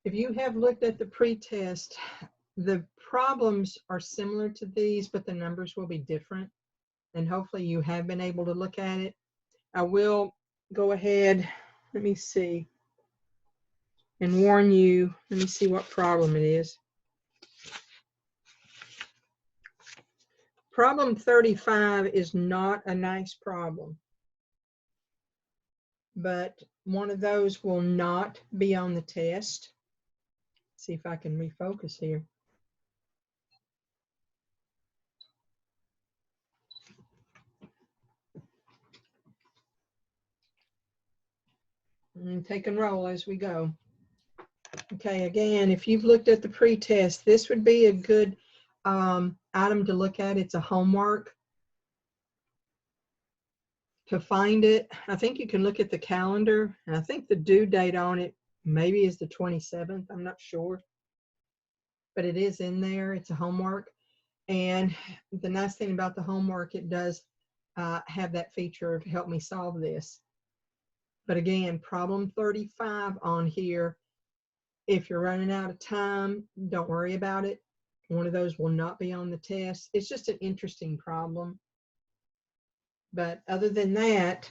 If you have looked at the pretest, the problems are similar to these, but the numbers will be different. And hopefully you have been able to look at it. I will go ahead, let me see, and warn you. Let me see what problem it is. Problem 35 is not a nice problem, but one of those will not be on the test. Let's see if I can refocus here. And take and roll as we go. Okay, again, if you've looked at the pretest, this would be a good item to look at. It's a homework. To find it, I think you can look at the calendar, and I think the due date on it maybe is the 27th. I'm not sure, but it is in there. It's a homework. And the nice thing about the homework, it does have that feature of help me solve this. But again, problem 35 on here, if you're running out of time, don't worry about it. One of those will not be on the test. It's just an interesting problem. But other than that,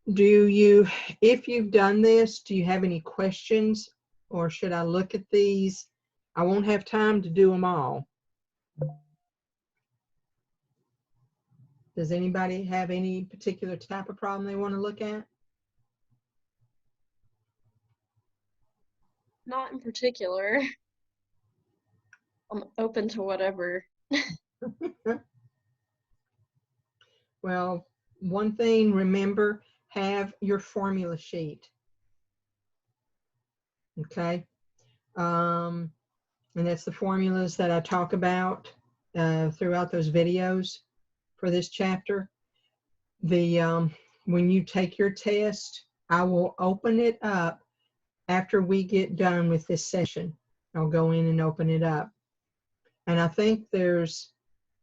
if you've done this, do you have any questions, or should I look at these? I won't have time to do them all. Does anybody have any particular type of problem they want to look at? Not in particular. I'm open to whatever. Well, one thing, remember, have your formula sheet. Okay. And that's the formulas that I talk about throughout those videos for this chapter. When you take your test, I will open it up after we get done with this session. I'll go in and open it up. And I think there's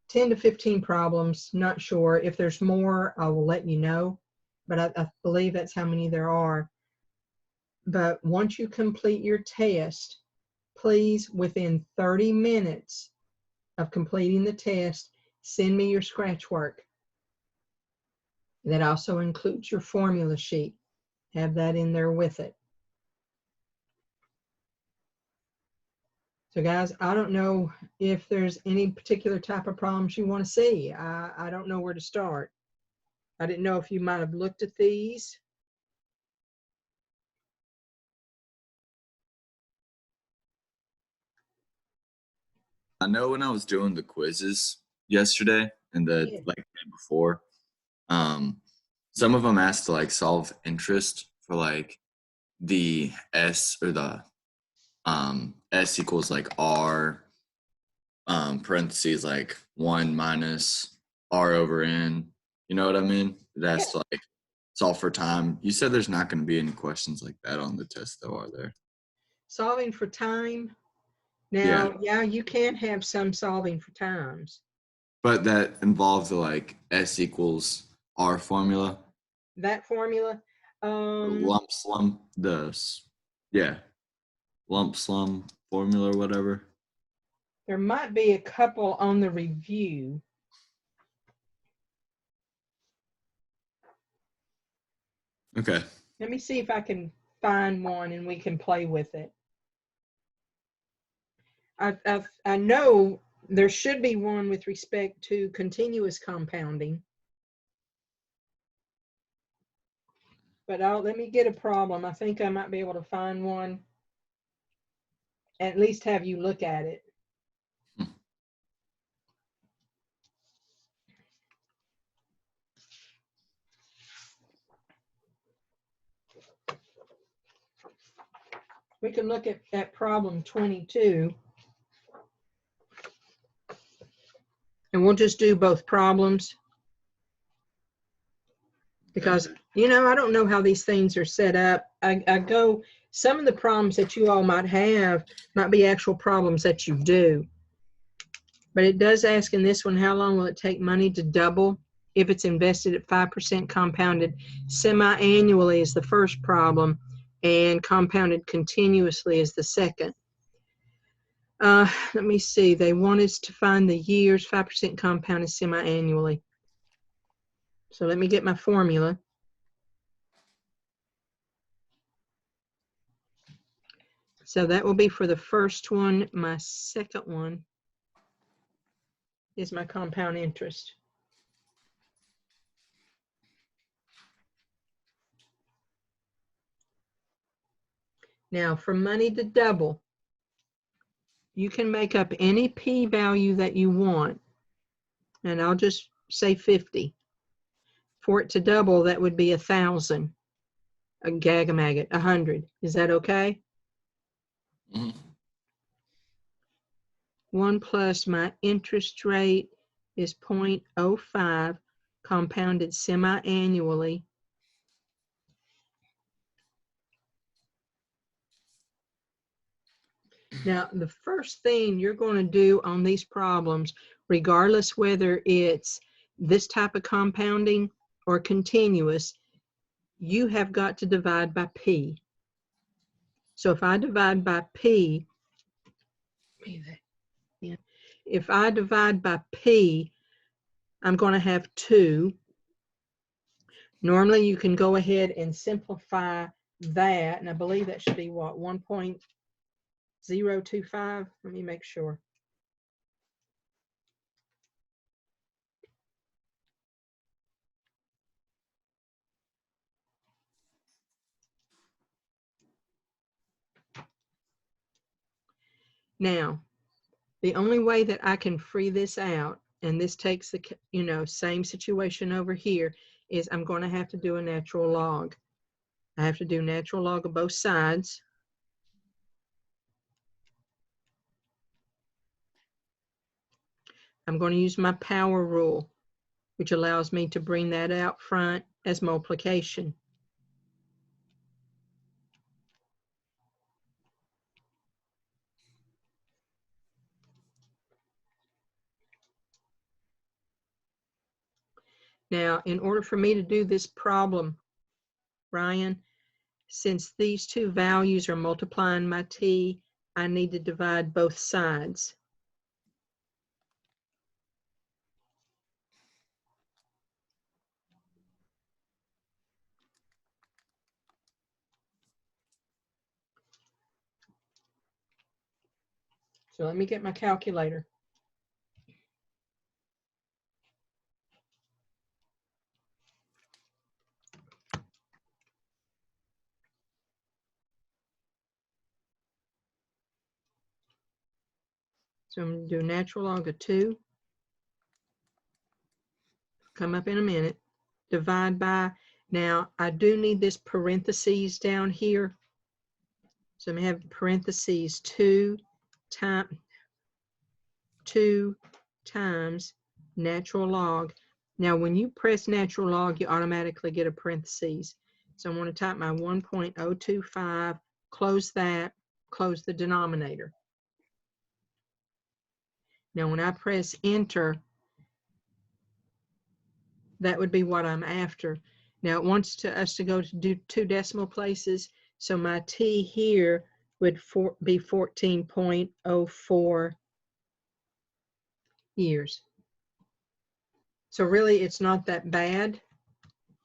10 to 15 problems, not sure. If there's more, I will let you know, but I believe that's how many there are. But once you complete your test, please, within 30 minutes of completing the test, send me your scratch work. That also includes your formula sheet. Have that in there with it. So guys, I don't know if there's any particular type of problems you want to see. I don't know where to start. I didn't know if you might have looked at these. I know when I was doing the quizzes yesterday and the day before, some of them asked to like solve interest for like the S or the S equals like R parentheses like 1 minus R over N. You know what I mean? That's like solve for time. You said there's not going to be any questions like that on the test though, are there? Solving for time. Now, yeah, you can have some solving for times. But that involves the like S equals R formula. That formula? Lump sum, lump sum formula or whatever. There might be a couple on the review. Okay. Let me see if I can find one and we can play with it. I know there should be one with respect to continuous compounding. But let me get a problem. I think I might be able to find one. At least have you look at it. We can look at problem 22. And we'll just do both problems. Because, you know, I don't know how these things are set up. Some of the problems that you all might have might be actual problems that you do. But it does ask in this one, how long will it take money to double if it's invested at 5% compounded semi-annually is the first problem, and compounded continuously is the second. Let me see. They want us to find the years, 5% compounded semi-annually. So let me get my formula. So that will be for the first one. My second one is my compound interest. Now for money to double, you can make up any p-value that you want. And I'll just say 50. For it to double, that would be 1,000. A gag-a-maggot, 100. Is that okay? Mm-hmm. 1 plus my interest rate is 0.05 compounded semi-annually. Now, the first thing you're going to do on these problems, regardless whether it's this type of compounding or continuous, you have got to divide by P. So if I divide by P, if I divide by P, I'm going to have 2. Normally, you can go ahead and simplify that, and I believe that should be what, 1.025? Let me make sure. Now, the only way that I can free this out, and this takes the, you know, same situation over here, is I'm going to have to do a natural log. I have to do natural log of both sides. I'm going to use my power rule, which allows me to bring that out front as multiplication. Now, in order for me to do this problem, Ryan, since these two values are multiplying my t, I need to divide both sides. So let me get my calculator. So I'm going to do natural log of 2. Come up in a minute. Divide by. Now, I do need this parentheses down here. So I'm going to have parentheses 2 times natural log. Now, when you press natural log, you automatically get a parentheses. So I'm going to type my 1.025, close that, close the denominator. Now, when I press enter, that would be what I'm after. Now, it wants us to go to do 2 decimal places. So my t here would be 14.04 years. So really, it's not that bad.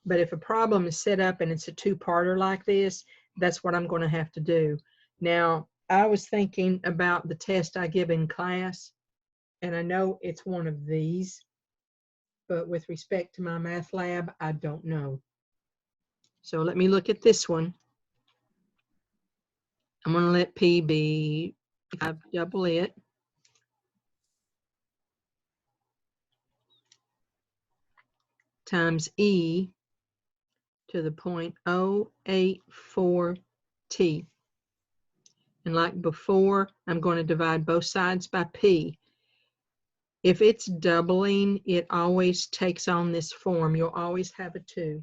But if a problem is set up and it's a 2-parter like this, that's what I'm going to have to do. Now, I was thinking about the test I give in class, and I know it's one of these, but with respect to my math lab, I don't know. So let me look at this one. I'm going to let P be 5 double it. Times E to the 0.084 T. And like before, I'm going to divide both sides by p. If it's doubling, it always takes on this form. You'll always have a 2.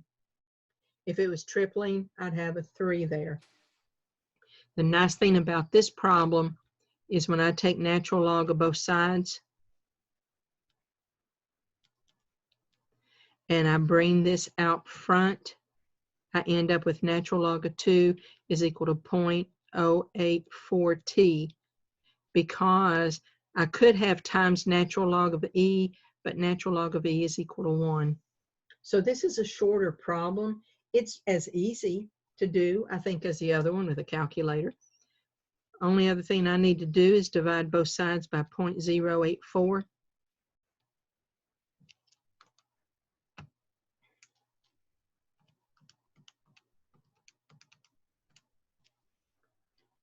If it was tripling, I'd have a 3 there. The nice thing about this problem is when I take natural log of both sides and I bring this out front, I end up with natural log of 2 is equal to 0.084t, because I could have times natural log of e, but natural log of e is equal to 1. So this is a shorter problem. It's as easy to do, I think, as the other one with a calculator. Only other thing I need to do is divide both sides by 0.084.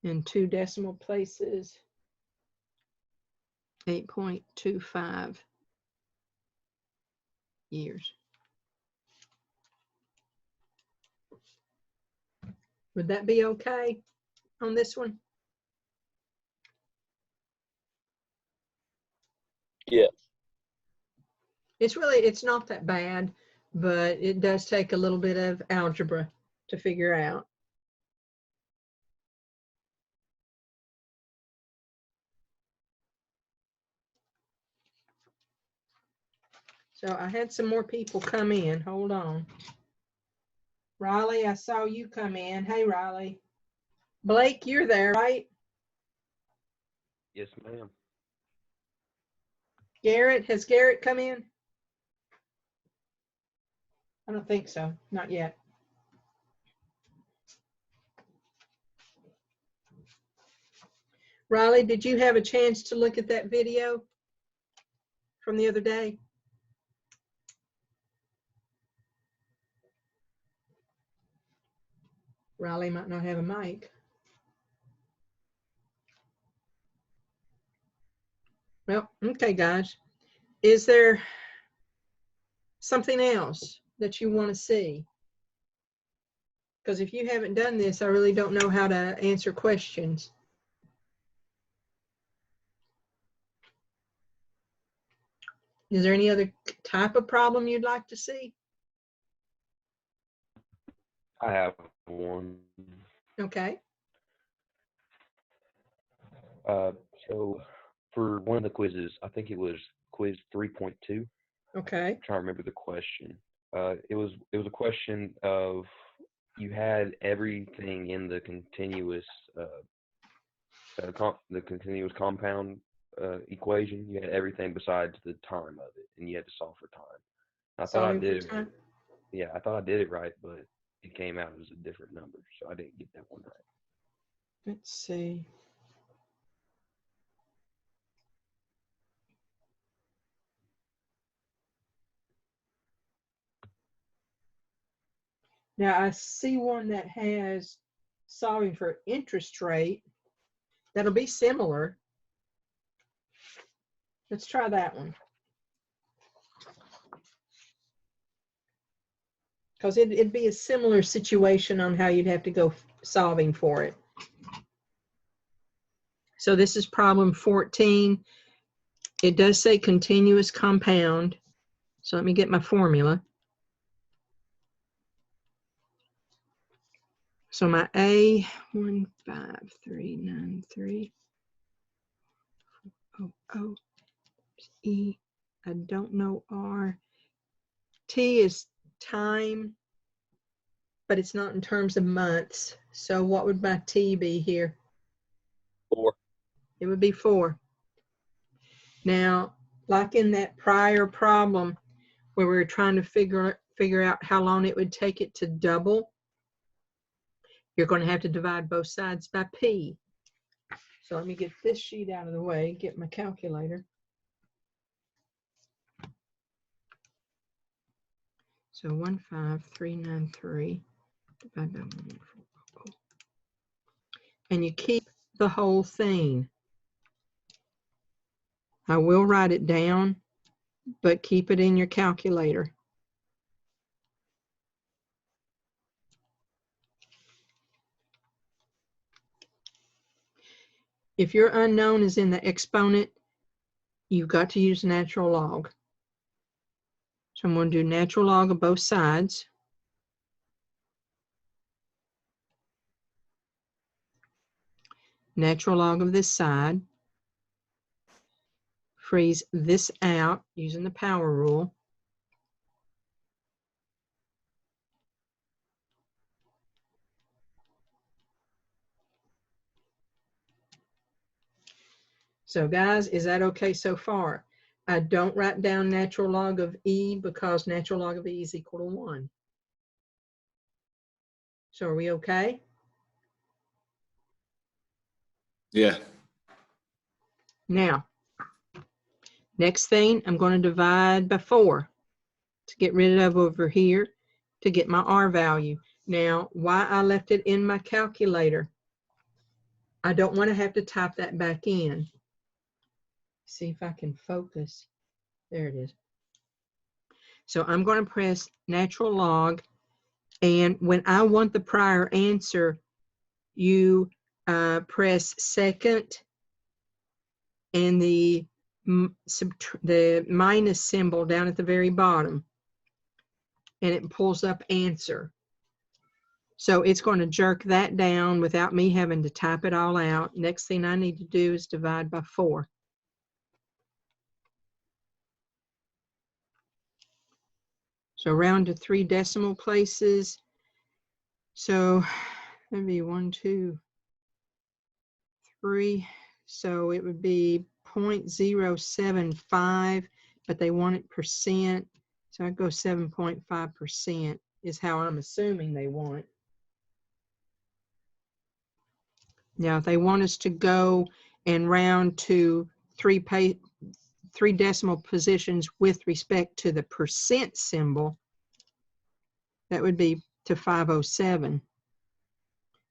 In 2 decimal places, 8.25 years. Would that be okay on this one? Yeah. It's not that bad, but it does take a little bit of algebra to figure out. So I had some more people come in. Hold on. Riley, I saw you come in. Hey, Riley. Blake, you're there, right? Yes, ma'am. Garrett, has Garrett come in? I don't think so. Not yet. Riley, did you have a chance to look at that video from the other day? Riley might not have a mic. Well, okay, guys. Is there something else that you want to see? Because if you haven't done this, I really don't know how to answer questions. Is there any other type of problem you'd like to see? I have one. Okay. So for one of the quizzes, I think it was quiz 3.2. Okay. I'm trying to remember the question. It was a question of you had everything in the continuous compound equation. You had everything besides the time of it, and you had to solve for time. I thought I did it right. Yeah, I thought I did it right, but it came out as a different number, so I didn't get that one right. Let's see. Now I see one that has solving for interest rate. That'll be similar. Let's try that one. Because it'd be a similar situation on how you'd have to go solving for it. So this is problem 14. It does say continuous compound. So let me get my formula. So my A, 15393. E, I don't know R. T is time, but it's not in terms of months. So what would my T be here? 4. It would be 4. Now, like in that prior problem where we were trying to figure out how long it would take it to double, you're going to have to divide both sides by P. So let me get this sheet out of the way, get my calculator. So 15393 divided by 1,400. And you keep the whole thing. I will write it down, but keep it in your calculator. if your unknown is in the exponent, you've got to use natural log. So I'm going to do natural log of both sides. Natural log of this side. Freeze this out using the power rule. So guys, is that okay so far? I don't write down natural log of E because natural log of E is equal to 1. So are we okay? Yeah. Now, next thing, I'm going to divide by 4 to get rid of over here to get my R value. Now, why I left it in my calculator, I don't want to have to type that back in. See if I can focus. There it is. So I'm going to press natural log, and when I want the prior answer, you press second and the minus symbol down at the very bottom, and it pulls up answer. So it's going to jerk that down without me having to type it all out. Next thing I need to do is divide by 4. So round to 3 decimal places. So that'd be 1, 2, 3. So it would be 0.075, but they want it percent. So I go 7.5% is how I'm assuming they want. Now, if they want us to go and round to 3 decimal positions with respect to the percent symbol, that would be to 507.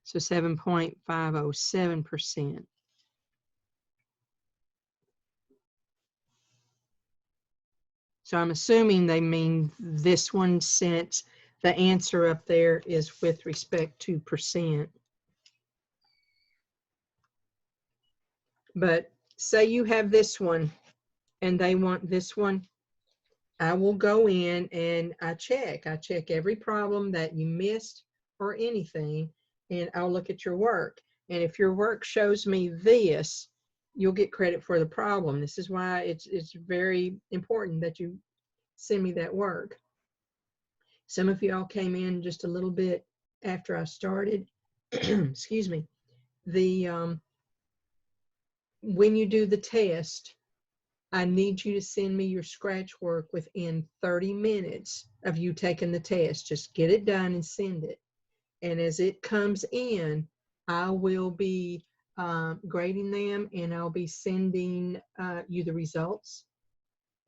So 7.507%. So I'm assuming they mean this one, since the answer up there is with respect to percent. But say you have this one and they want this one, I will go in and I check every problem that you missed or anything, and I'll look at your work. And if your work shows me this, you'll get credit for the problem. This is why it's very important that you send me that work. Some of y'all came in just a little bit after I started. Excuse me. When you do the test, I need you to send me your scratch work within 30 minutes of you taking the test. Just get it done and send it. And as it comes in, I will be grading them, and I'll be sending you the results.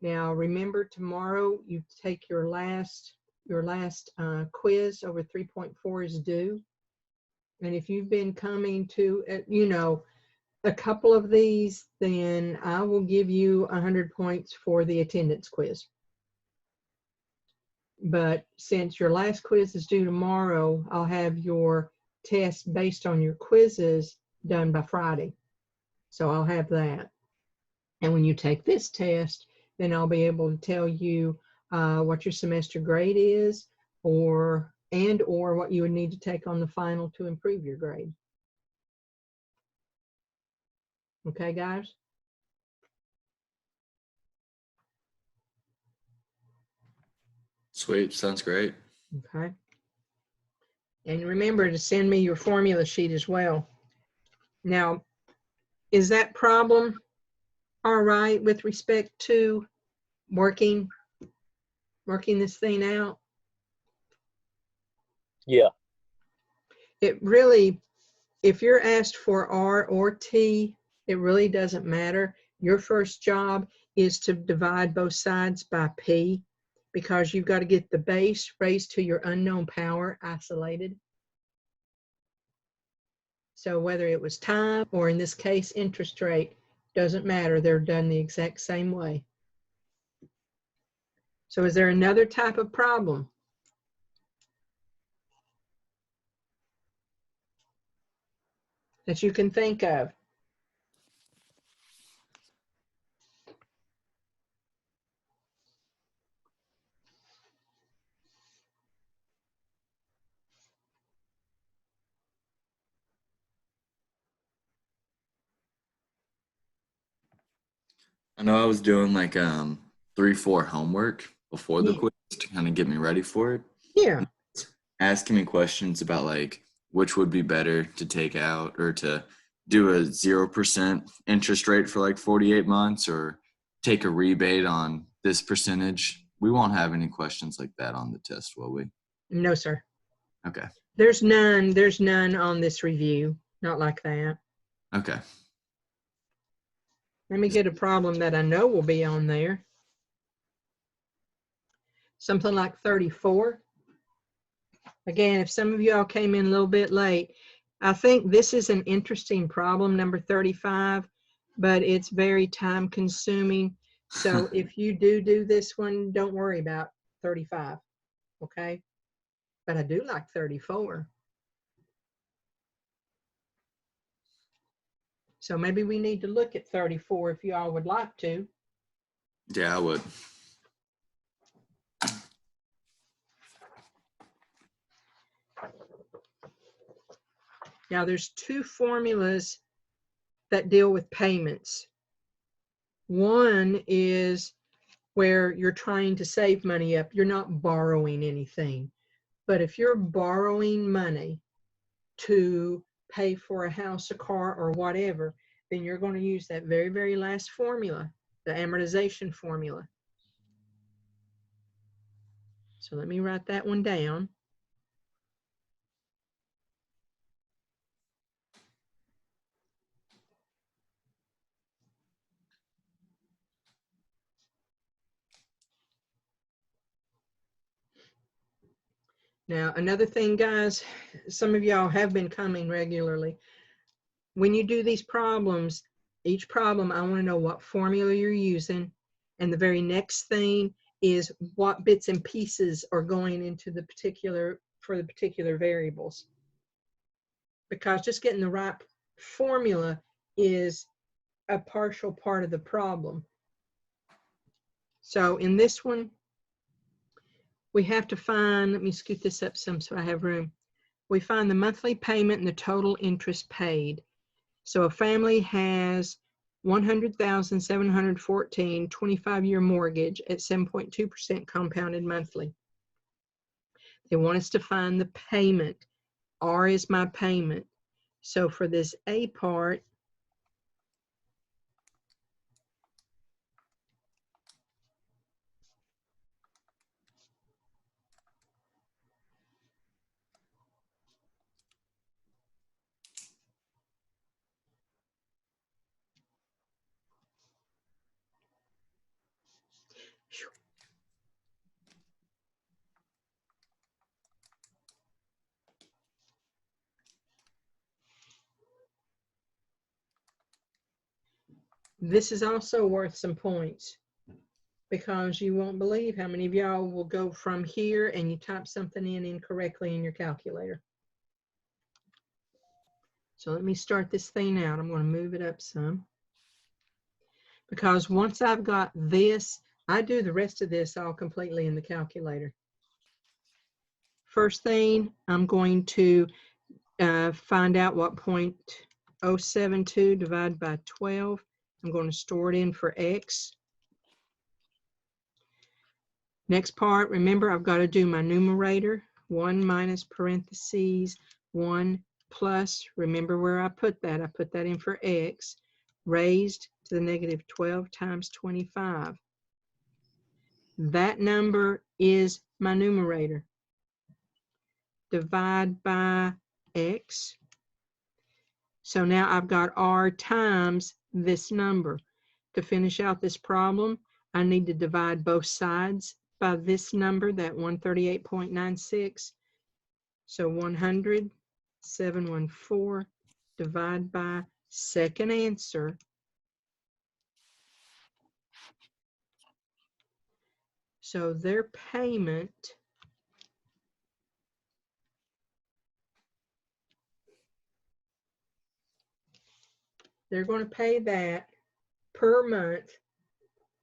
Now, remember, tomorrow you take your last quiz over 3.4 is due. And if you've been coming to, a couple of these, then I will give you 100 points for the attendance quiz. But since your last quiz is due tomorrow, I'll have your test based on your quizzes done by Friday. So I'll have that. And when you take this test, then I'll be able to tell you what your semester grade is, or what you would need to take on the final to improve your grade. Okay, guys? Sweet. Sounds great. Okay. And remember to send me your formula sheet as well. Now, is that problem all right with respect to working this thing out? Yeah. It really, if you're asked for R or T, it really doesn't matter. Your first job is to divide both sides by P, because you've got to get the base raised to your unknown power isolated. So whether it was time, or in this case, interest rate, doesn't matter. They're done the exact same way. So is there another type of problem? That you can think of? I know I was doing like 3-4 homework before the Yeah. quiz to kind of get me ready for it. Yeah. Asking me questions about like which would be better to take out or to do a 0% interest rate for like 48 months or take a rebate on this percentage. We won't have any questions like that on the test, will we? No, sir. Okay. There's none on this review. Not like that. Okay. Let me get a problem that I know will be on there. Something like 34. Again, if some of y'all came in a little bit late, I think this is an interesting problem, number 35, but it's very time consuming. So if you do this one, don't worry about 35, okay? But I do like 34. So maybe we need to look at 34 if you all would like to. Yeah, I would. Now there's two formulas that deal with payments. One is where you're trying to save money up. You're not borrowing anything. But if you're borrowing money to pay for a house, a car, or whatever, then you're going to use that very, very last formula, the amortization formula. So let me write that one down. Now, another thing, guys, some of y'all have been coming regularly. When you do these problems, each problem, I want to know what formula you're using. And the very next thing is what bits and pieces are going into the particular, for the particular variables. Because just getting the right formula is a partial part of the problem. So in this one, we have to find, let me scoot this up some so I have room. We find the monthly payment and the total interest paid. So a family has $100,714 25-year mortgage at 7.2% compounded monthly. They want us to find the payment. R is my payment. So for this A part, this is also worth some points because you won't believe how many of y'all will go from here and you type something in incorrectly in your calculator. So let me start this thing out. I'm going to move it up some. Because once I've got this, I do the rest of this all completely in the calculator. First thing, I'm going to find out what 0.072 divided by 12. I'm going to store it in for X. Next part, remember I've got to do my numerator. 1 minus parentheses 1 plus, remember where I put that. I put that in for X, raised to the negative 12 times 25. That number is my numerator. Divide by X. So now I've got R times this number. To finish out this problem, I need to divide both sides by this number, that 138.96. So 100,714 divide by second answer. So their payment they're going to pay that per month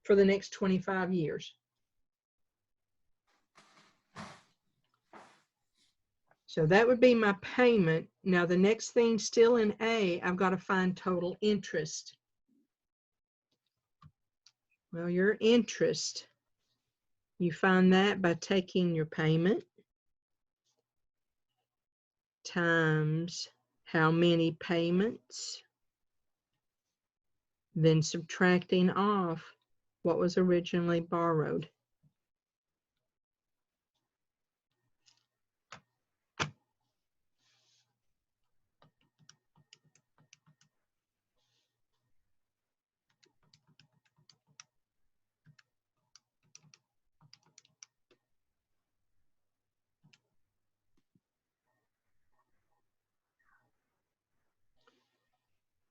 for the next 25 years. So that would be my payment. Now the next thing still in A, I've got to find total interest. Well, your interest, you find that by taking your payment times how many payments, then subtracting off what was originally borrowed.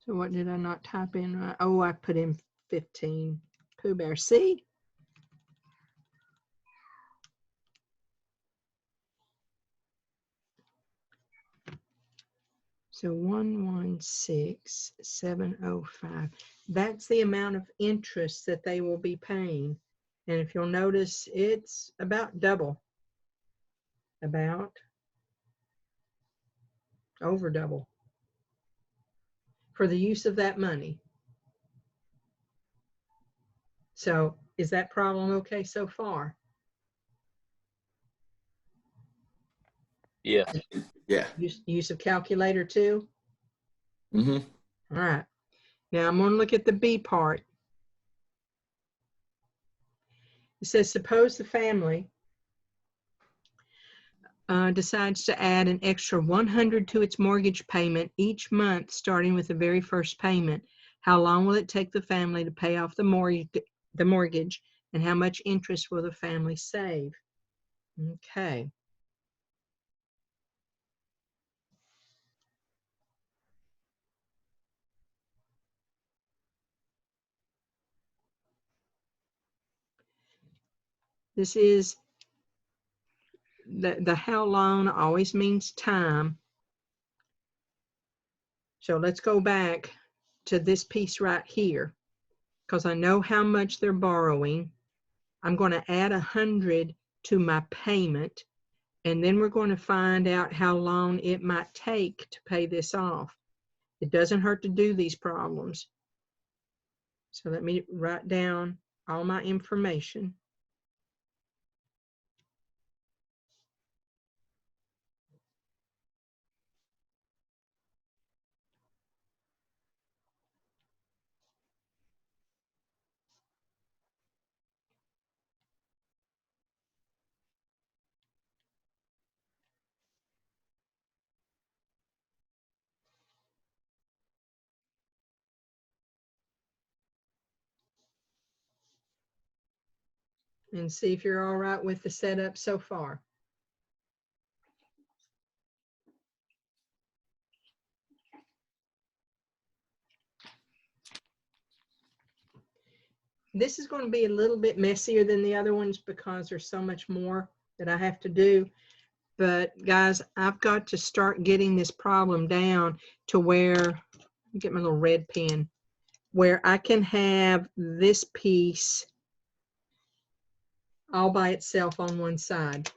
So what did I not type in right? Oh, I put in 15. Pooh Bear, see? So 116,705. That's the amount of interest that they will be paying. And if you'll notice, it's about double. About over double for the use of that money. So is that problem okay so far? Yeah. Yeah. Use of calculator too? Mm-hmm. All right. Now I'm going to look at the B part. It says, suppose the family decides to add an extra $100 to its mortgage payment each month, starting with the very first payment. How long will it take the family to pay off the mortgage, and how much interest will the family save? Okay. This is the how long always means time. So let's go back to this piece right here, because I know how much they're borrowing. I'm going to add 100 to my payment, and then we're going to find out how long it might take to pay this off. It doesn't hurt to do these problems. So let me write down all my information. And see if you're all right with the setup so far. This is going to be a little bit messier than the other ones because there's so much more that I have to do. But guys, I've got to start getting this problem down to where, let me get my little red pen, where I can have this piece all by itself on one side.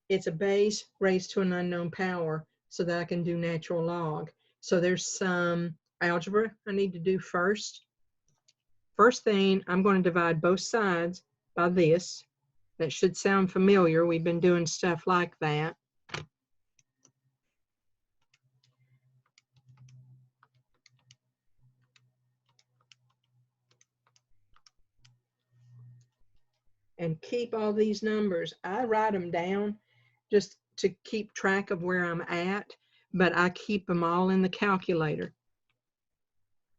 It's a base raised to an unknown power so that I can do natural log. So there's some algebra I need to do first. First thing, I'm going to divide both sides by this. That should sound familiar. We've been doing stuff like that. And keep all these numbers. I write them down just to keep track of where I'm at, but I keep them all in the calculator.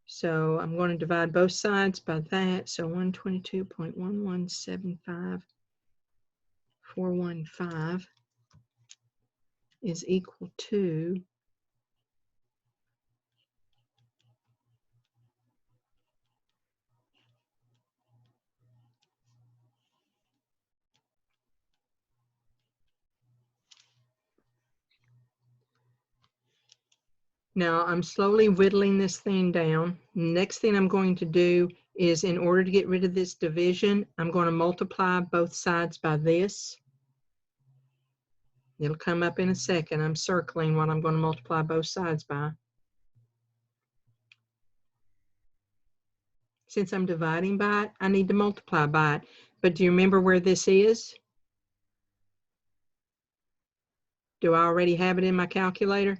So I'm going to divide both sides by that. So 122.1175415 is equal to 1. Now I'm slowly whittling this thing down. Next thing I'm going to do is, in order to get rid of this division, I'm going to multiply both sides by this. It'll come up in a second. I'm circling what I'm going to multiply both sides by. since I'm dividing by it, I need to multiply by it. But do you remember where this is? Do I already have it in my calculator?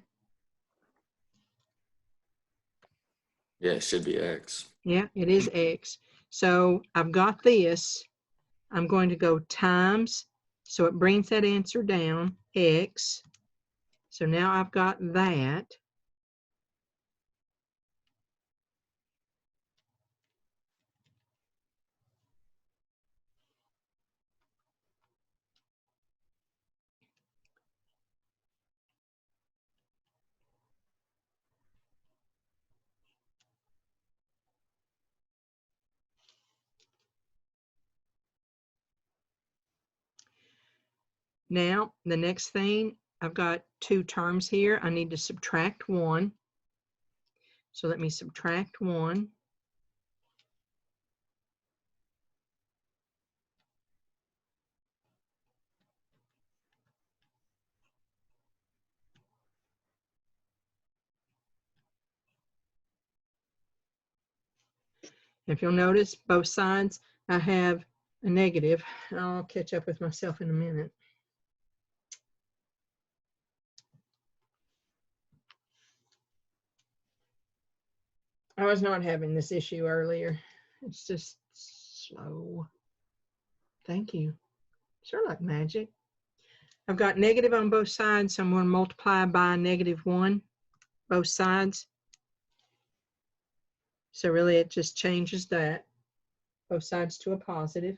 Yeah, it should be X. Yeah, it is X. So I've got this. I'm going to go times, so it brings that answer down, X. So now I've got that. Now, the next thing, I've got two terms here. I need to subtract 1. So let me subtract 1. If you'll notice, both sides, I have a negative. I'll catch up with myself in a minute. I was not having this issue earlier. It's just slow. Thank you. Sure, like magic. I've got negative on both sides, so I'm going to multiply by -1, both sides. So really, it just changes that, both sides to a positive.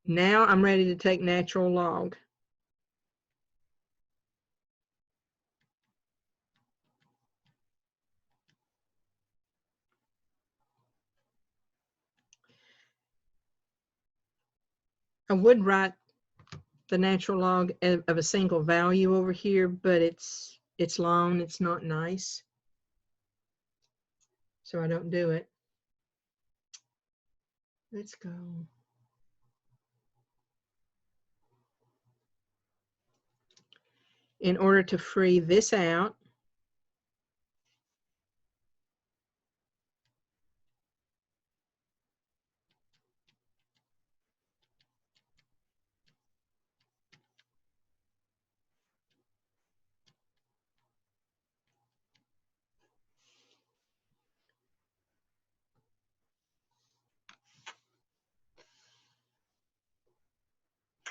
Now I'm ready to take natural log. I would write the natural log of a single value over here, but it's long, it's not nice. So I don't do it. Let's go. In order to free this out,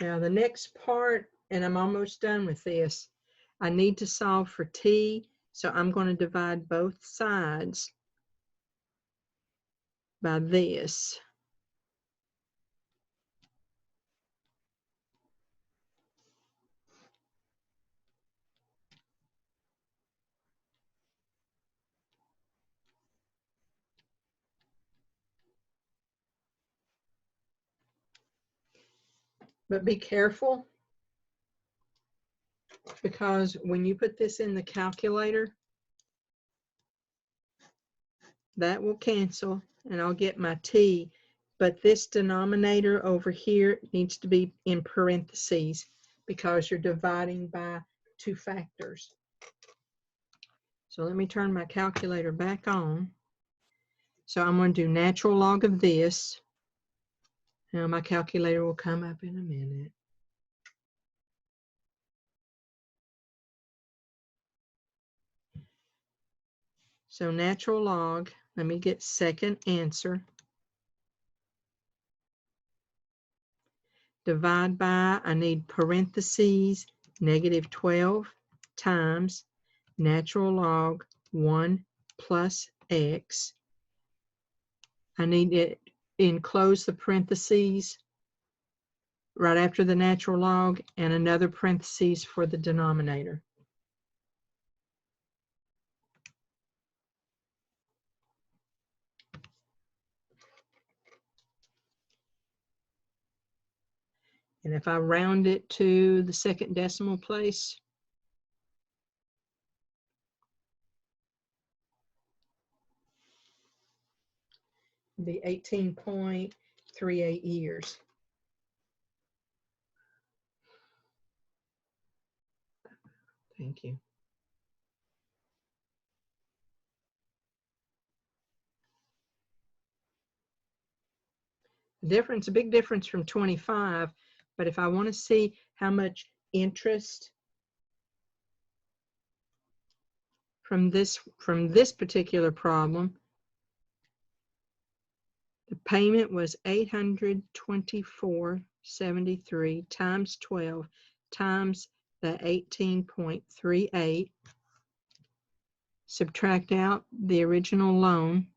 now the next part, and I'm almost done with this, I need to solve for t, so I'm going to divide both sides by this. But be careful, because when you put this in the calculator, that will cancel and I'll get my t, but this denominator over here needs to be in parentheses because you're dividing by 2 factors. So let me turn my calculator back on. So I'm going to do natural log of this. Now my calculator will come up in a minute. So natural log, let me get second answer. Divide by, I need parentheses, -12 times natural log 1 plus x. I need to enclose the parentheses right after the natural log and another parentheses for the denominator. And if I round it to the second decimal place, it'd be 18.38 years. Thank you. difference, a big difference from 25. But if I want to see how much interest from this particular problem, the payment was $824.73 times 12 times the 18.38. Subtract out the original loan.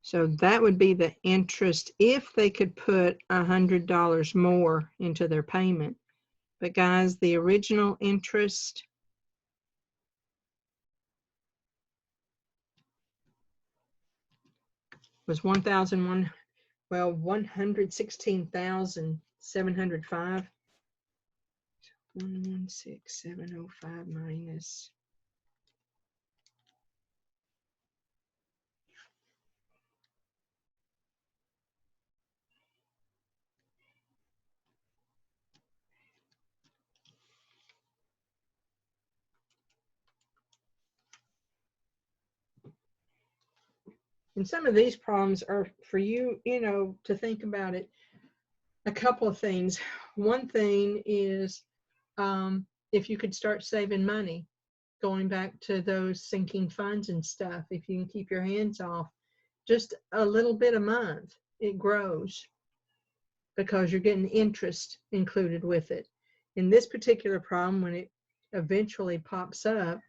So that would be the interest if they could put $100 more into their payment. But guys, the original interest was 116,705. 116,705 minus. And some of these problems are for you, to think about it. A couple of things. One thing is if you could start saving money, going back to those sinking funds and stuff, if you can keep your hands off just a little bit a month, it grows because you're getting interest included with it. In this particular problem, when it eventually pops up,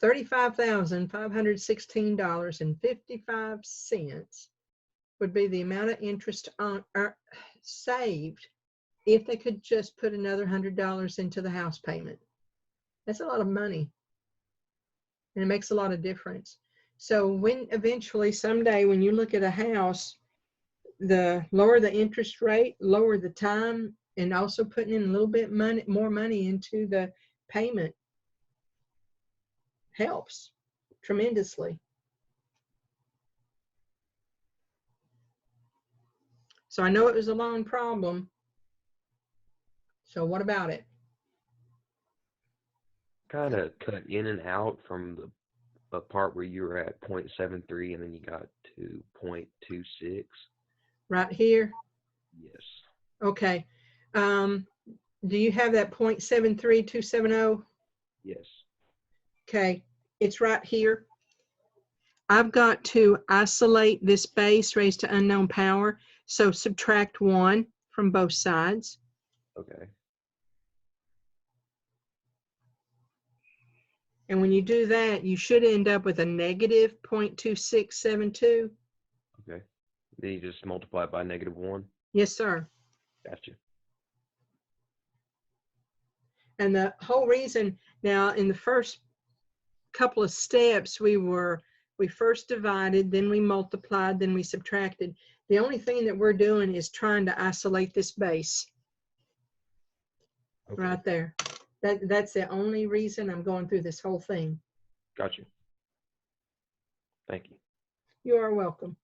$35,516.55 would be the amount of interest saved if they could just put another $100 into the house payment. That's a lot of money, and it makes a lot of difference. So when eventually someday when you look at a house, the lower the interest rate, lower the time, and also putting in a little bit more money into the payment helps tremendously. So I know it was a long problem. So what about it? Kind of cut in and out from the part where you were at 0.73 and then you got to 0.26. Right here? Yes. Okay. Do you have that 0.73270? Yes. Okay. It's right here. I've got to isolate this base raised to unknown power. So subtract 1 from both sides. Okay. And when you do that, you should end up with a negative 0.2672. Okay. Then you just multiply it by -1. Yes, sir. Gotcha. And the whole reason, now in the first couple of steps, we first divided, then we multiplied, then we subtracted. The only thing that we're doing is trying to isolate this base. Okay. Right there. That's the only reason I'm going through this whole thing. Gotcha. Thank you. You are welcome.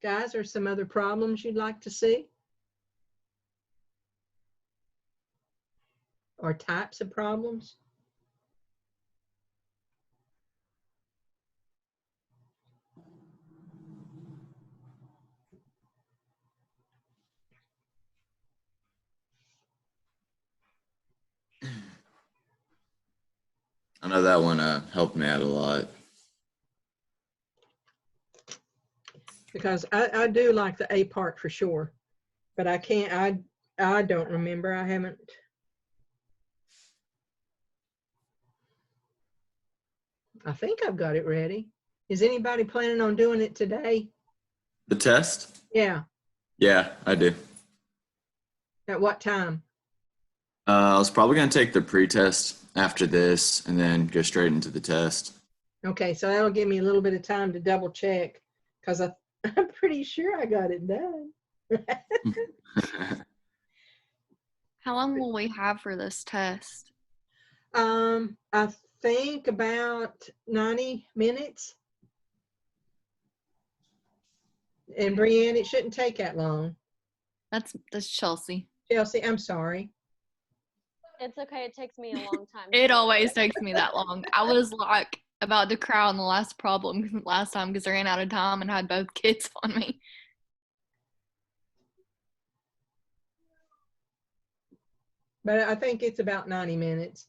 Guys, are some other problems you'd like to see? Or types of problems? I know that one helped me out a lot. Because I do like the A part for sure, but I don't remember. I haven't. I think I've got it ready. Is anybody planning on doing it today? The test? Yeah. Yeah, I do. At what time? I was probably going to take the pre-test after this and then go straight into the test. Okay, so that'll give me a little bit of time to double check because I'm pretty sure I got it done. How long will we have for this test? I think about 90 minutes. And Brienne, it shouldn't take that long. That's Chelsea. Chelsea, I'm sorry. It's okay. It takes me a long time. It too. always takes me that long. I was like about to cry on the last time because I ran out of time and had both kids on me. But I think it's about 90 minutes.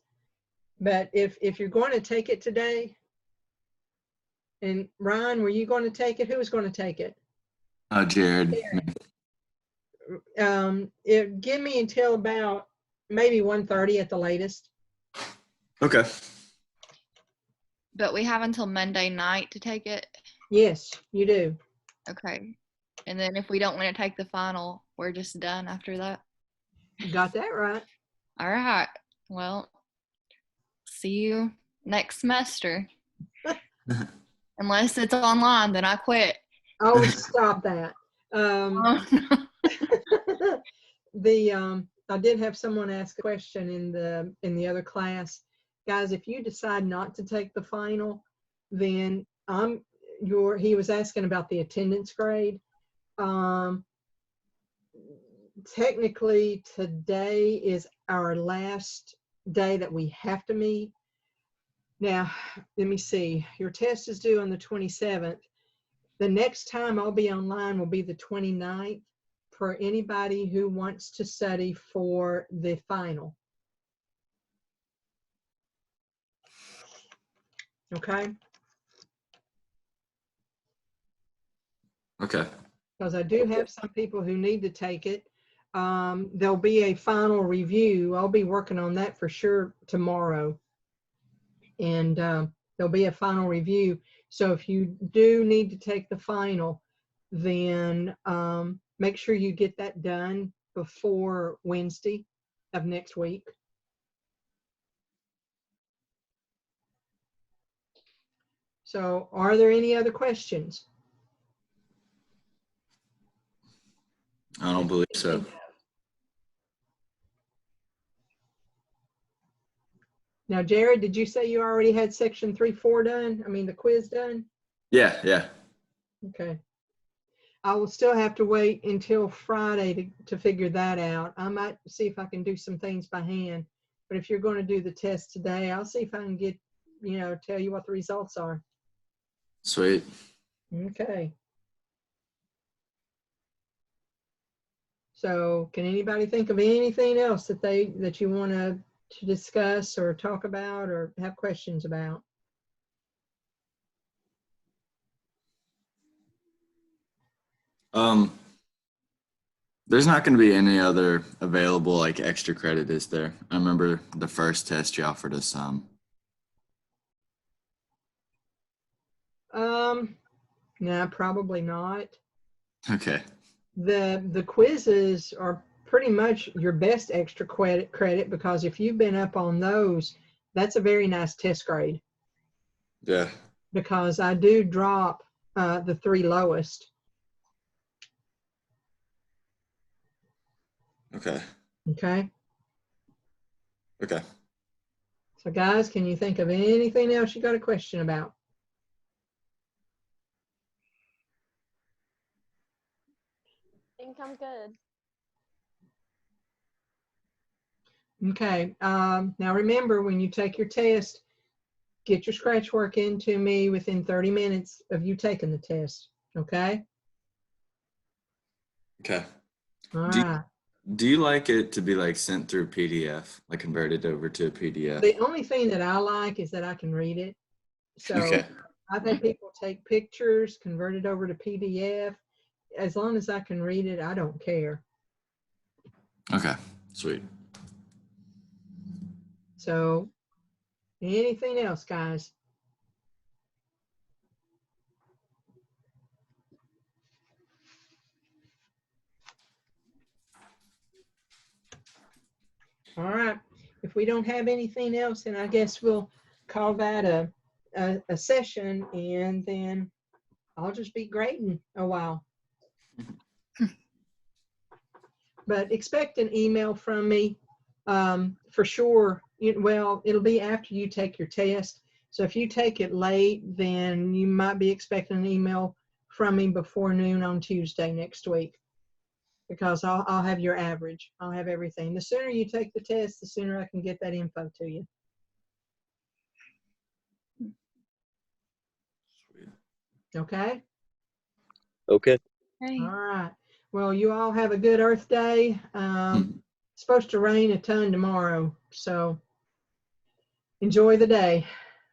But if you're going to take it today, and Ryan, were you going to take it? Who was going to take it? Jared. Give me until about maybe 1:30 at the latest. Okay. But we have until Monday night to take it. Yes, you do. Okay. And then if we don't want to take the final, we're just done after that. You got that right. All right. Well, see you next semester. Unless it's online, then I quit. Oh, stop that. I did have someone ask a question in the other class. Guys, if you decide not to take the final, then he was asking about the attendance grade. Technically today is our last day that we have to meet. Now, let me see. Your test is due on the 27th. The next time I'll be online will be the 29th for anybody who wants to study for the final. Okay? Okay. Because I do have some people who need to take it. There'll be a final review. I'll be working on that for sure tomorrow. And there'll be a final review. So if you do need to take the final, then make sure you get that done before Wednesday of next week. So are there any other questions? I don't believe so. Now, Jared, did you say you already had section 3-4 done? I mean, the quiz done? Yeah. Okay. I will still have to wait until Friday to figure that out. I might see if I can do some things by hand, but if you're going to do the test today, I'll see if I can get, tell you what the results are. Sweet. Okay. So can anybody think of anything else that you want to discuss or talk about or have questions about? There's not going to be any other available like extra credit, is there? I remember the first test you offered us some. No, probably not. Okay. The quizzes are pretty much your best extra credit because if you've been up on those, that's a very nice test grade. Yeah. Because I do drop the 3 lowest. Okay. Okay. Okay. So guys, can you think of anything else you got a question about? I think I'm good. Okay. Now remember, when you take your test, get your scratch work into me within 30 minutes of you taking the test. Okay? Okay. All right. Do you like it to be like sent through PDF, like converted over to a PDF? The only thing that I like is that I can read it. So Okay. I've had people take pictures, convert it over to PDF. As long as I can read it, I don't care. Okay. Sweet. So anything else, guys? All right. If we don't have anything else, then I guess we'll call that a session, and then I'll just be grading a while. But expect an email from me for sure. Well, it'll be after you take your test. So if you take it late, then you might be expecting an email from me before noon on Tuesday next week, because I'll have your average. I'll have everything. The sooner you take the test, the sooner I can get that info to you. Sweet. Okay? Okay. Hey. All right. Well, you all have a good Earth Day. It's supposed to rain a ton tomorrow, so enjoy the day.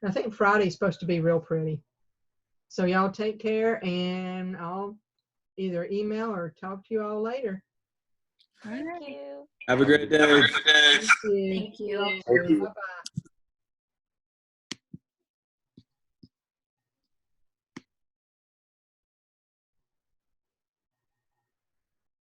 I think Friday's supposed to be real pretty. So y'all take care, and I'll either email or talk to you all later. All right. Thank you. Have a great day. Thank you. Thank you. Bye-bye.